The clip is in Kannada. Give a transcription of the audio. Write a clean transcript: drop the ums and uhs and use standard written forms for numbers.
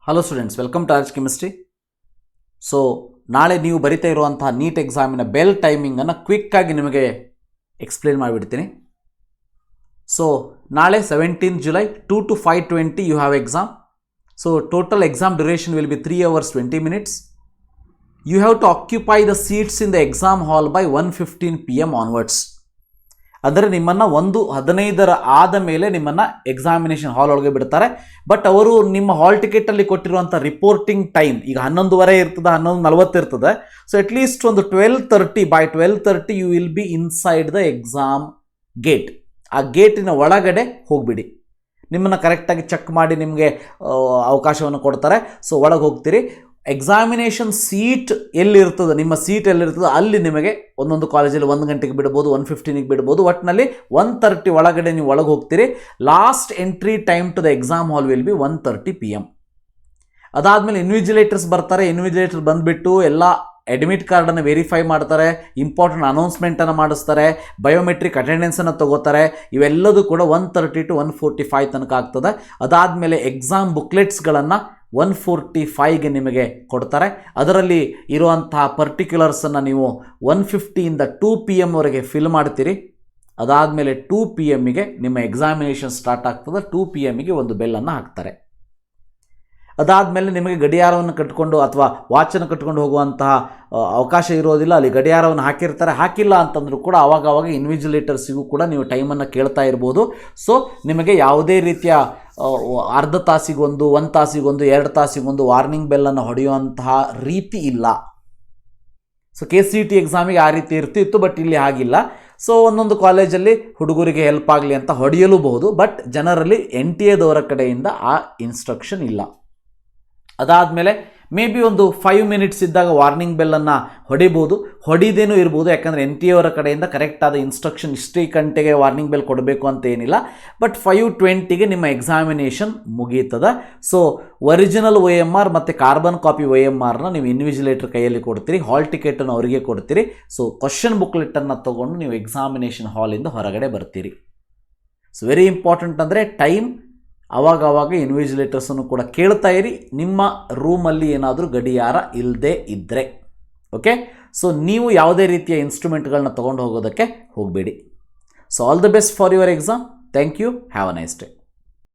Hello students, welcome to RHchemistry. So ನಾಳೆ ನೀವು ಬರಿತಾ ಇರುವಂತಹ ನೀಟ್ ಎಕ್ಸಾಮಿನ ಬೆಲ್ ಟೈಮಿಂಗನ್ನು ಕ್ವಿಕ್ಕಾಗಿ ನಿಮಗೆ ಎಕ್ಸ್ಪ್ಲೇನ್ ಮಾಡಿಬಿಡ್ತೀನಿ. ಸೊ ನಾಳೆ 17 July 2 to 5:20 you have exam. So total exam duration will be 3 hours 20 minutes. You have to occupy the seats in the exam hall by 1:15 PM onwards. ಅಂದರೆ ನಿಮ್ಮನ್ನು 1:15 ಆದ ಮೇಲೆ ನಿಮ್ಮನ್ನು ಎಕ್ಸಾಮಿನೇಷನ್ ಹಾಲ್ ಒಳಗೆ ಬಿಡ್ತಾರೆ. ಬಟ್ ಅವರು ನಿಮ್ಮ ಹಾಲ್ ಟಿಕೆಟಲ್ಲಿ ಕೊಟ್ಟಿರುವಂಥ ರಿಪೋರ್ಟಿಂಗ್ ಟೈಮ್ ಈಗ 11:15 ಇರ್ತದೆ, 11:40 ಇರ್ತದೆ. ಸೊ ಅಟ್ಲೀಸ್ಟ್ ಒಂದು 12:30 by 12:30 you will be inside the exam gate. ಆ ಗೇಟಿನ ಒಳಗಡೆ ಹೋಗಿಬಿಡಿ. ನಿಮ್ಮನ್ನು ಕರೆಕ್ಟಾಗಿ ಚೆಕ್ ಮಾಡಿ ನಿಮಗೆ ಅವಕಾಶವನ್ನು ಕೊಡ್ತಾರೆ. ಸೊ ಒಳಗೆ ಹೋಗ್ತೀರಿ. ಎಕ್ಸಾಮಿನೇಷನ್ ಸೀಟ್ ಎಲ್ಲಿರ್ತದೆ, ನಿಮ್ಮ ಸೀಟ್ ಎಲ್ಲಿರ್ತದೆ ಅಲ್ಲಿ ನಿಮಗೆ ಒಂದೊಂದು ಕಾಲೇಜಲ್ಲಿ 1 ಗಂಟೆಗೆ ಬಿಡ್ಬೋದು, 1:15ಗೆ ಬಿಡ್ಬೋದು. ಒಟ್ಟಿನಲ್ಲಿ 1:30 ಒಳಗಡೆ ನೀವು ಒಳಗೆ ಹೋಗ್ತೀರಿ. Last entry time to the exam hall will be 1:30 PM. ಅದಾದಮೇಲೆ ಇನ್ವಿಜಿಲೇಟರ್ಸ್ ಬರ್ತಾರೆ. ಇನ್ವಿಜಿಲೇಟರ್ ಬಂದುಬಿಟ್ಟು ಎಲ್ಲ ಅಡ್ಮಿಟ್ ಕಾರ್ಡನ್ನು ವೆರಿಫೈ ಮಾಡ್ತಾರೆ, ಇಂಪಾರ್ಟೆಂಟ್ ಅನೌನ್ಸ್ಮೆಂಟನ್ನು ಮಾಡಿಸ್ತಾರೆ, ಬಯೋಮೆಟ್ರಿಕ್ ಅಟೆಂಡೆನ್ಸನ್ನು ತೊಗೋತಾರೆ. ಇವೆಲ್ಲದೂ ಕೂಡ 1:30 to 1:45 ತನಕ ಆಗ್ತದೆ. ಅದಾದಮೇಲೆ ಎಕ್ಸಾಮ್ ಬುಕ್ಲೆಟ್ಸ್ಗಳನ್ನು 1:45ಗೆ ನಿಮಗೆ ಕೊಡ್ತಾರೆ. ಅದರಲ್ಲಿ ಇರುವಂತಹ ಪರ್ಟಿಕ್ಯುಲರ್ಸನ್ನು ನೀವು 1:50 2 PM ವರೆಗೆ ಫಿಲ್ ಮಾಡ್ತೀರಿ. ಅದಾದಮೇಲೆ 2 PM ನಿಮ್ಮ ಎಕ್ಸಾಮಿನೇಷನ್ ಸ್ಟಾರ್ಟ್ ಆಗ್ತದೆ. 2 PM ಒಂದು ಬೆಲ್ಲನ್ನು ಹಾಕ್ತಾರೆ. ಅದಾದಮೇಲೆ ನಿಮಗೆ ಗಡಿಯಾರವನ್ನು ಕಟ್ಕೊಂಡು ಅಥವಾ ವಾಚನ್ನು ಕಟ್ಕೊಂಡು ಹೋಗುವಂತಹ ಅವಕಾಶ ಇರೋದಿಲ್ಲ. ಅಲ್ಲಿ ಗಡಿಯಾರವನ್ನು ಹಾಕಿರ್ತಾರೆ. ಹಾಕಿಲ್ಲ ಅಂತಂದರೂ ಕೂಡ ಆವಾಗ ಇನ್ವಿಜಿಲೇಟರ್ಸಿಗೂ ಕೂಡ ನೀವು ಟೈಮನ್ನು ಕೇಳ್ತಾ ಇರ್ಬೋದು. ಸೊ ನಿಮಗೆ ಯಾವುದೇ ರೀತಿಯ ಅರ್ಧ ತಾಸಿಗೊಂದು, 1 ತಾಸಿಗೊಂದು, 2 ತಾಸಿಗೊಂದು ವಾರ್ನಿಂಗ್ ಬೆಲ್ಲನ್ನು ಹೊಡೆಯುವಂತಹ ರೀತಿ ಇಲ್ಲ. ಸೊ KCET ಎಕ್ಸಾಮಿಗೆ ಆ ರೀತಿ ಇರ್ತಿತ್ತು, ಬಟ್ ಇಲ್ಲಿ ಹಾಗಿಲ್ಲ. ಸೊ ಒಂದೊಂದು ಕಾಲೇಜಲ್ಲಿ ಹುಡುಗರಿಗೆ ಹೆಲ್ಪ್ ಆಗಲಿ ಅಂತ ಹೊಡೆಯಲೂಬಹುದು, ಬಟ್ ಜನರಲ್ಲಿ NTA ಕಡೆಯಿಂದ ಆ ಇನ್ಸ್ಟ್ರಕ್ಷನ್ ಇಲ್ಲ. ಅದಾದಮೇಲೆ ಮೇ ಬಿ ಒಂದು 5 minutes ಇದ್ದಾಗ ವಾರ್ನಿಂಗ್ ಬೆಲ್ಲನ್ನು ಹೊಡಿಬೋದು, ಹೊಡಿದೇನೂ ಇರ್ಬೋದು. ಯಾಕಂದರೆ NTA ಕಡೆಯಿಂದ ಕರೆಕ್ಟಾದ ಇನ್ಸ್ಟ್ರಕ್ಷನ್ ಇಷ್ಟೇ ಗಂಟೆಗೆ ವಾರ್ನಿಂಗ್ ಬೆಲ್ ಕೊಡಬೇಕು ಅಂತ ಏನಿಲ್ಲ. ಬಟ್ 5:20ಗೆ ನಿಮ್ಮ ಎಕ್ಸಾಮಿನೇಷನ್ ಮುಗೀತದೆ. ಸೊ ಒರಿಜಿನಲ್ OMR ಮತ್ತು ಕಾರ್ಬನ್ ಕಾಪಿ OMRನ ನೀವು ಇನ್ವಿಜಿಲೇಟರ್ ಕೈಯಲ್ಲಿ ಕೊಡ್ತೀರಿ, ಹಾಲ್ ಟಿಕೆಟನ್ನು ಅವರಿಗೆ ಕೊಡ್ತೀರಿ. ಸೊ ಕ್ವಶನ್ ಬುಕ್ಲೆಟನ್ನು ತೊಗೊಂಡು ನೀವು ಎಕ್ಸಾಮಿನೇಷನ್ ಹಾಲಿಂದ ಹೊರಗಡೆ ಬರ್ತೀರಿ. ಸೊ ವೆರಿ ಇಂಪಾರ್ಟೆಂಟ್ ಅಂದರೆ ಟೈಮ್. ಆವಾಗ ಇನ್ವಿಜಿಲೇಟರ್ಸನ್ನು ಕೂಡ ಕೇಳ್ತಾ ಇರಿ, ನಿಮ್ಮ ರೂಮಲ್ಲಿ ಏನಾದರೂ ಗಡಿಯಾರ ಇಲ್ಲದೆ ಇದ್ದರೆ. ಓಕೆ, ಸೊ ನೀವು ಯಾವುದೇ ರೀತಿಯ ಇನ್ಸ್ಟ್ರೂಮೆಂಟ್ಗಳನ್ನ ತೊಗೊಂಡು ಹೋಗೋದಕ್ಕೆ ಹೋಗಬೇಡಿ. So all the best for your exam. Thank you. Have a nice day.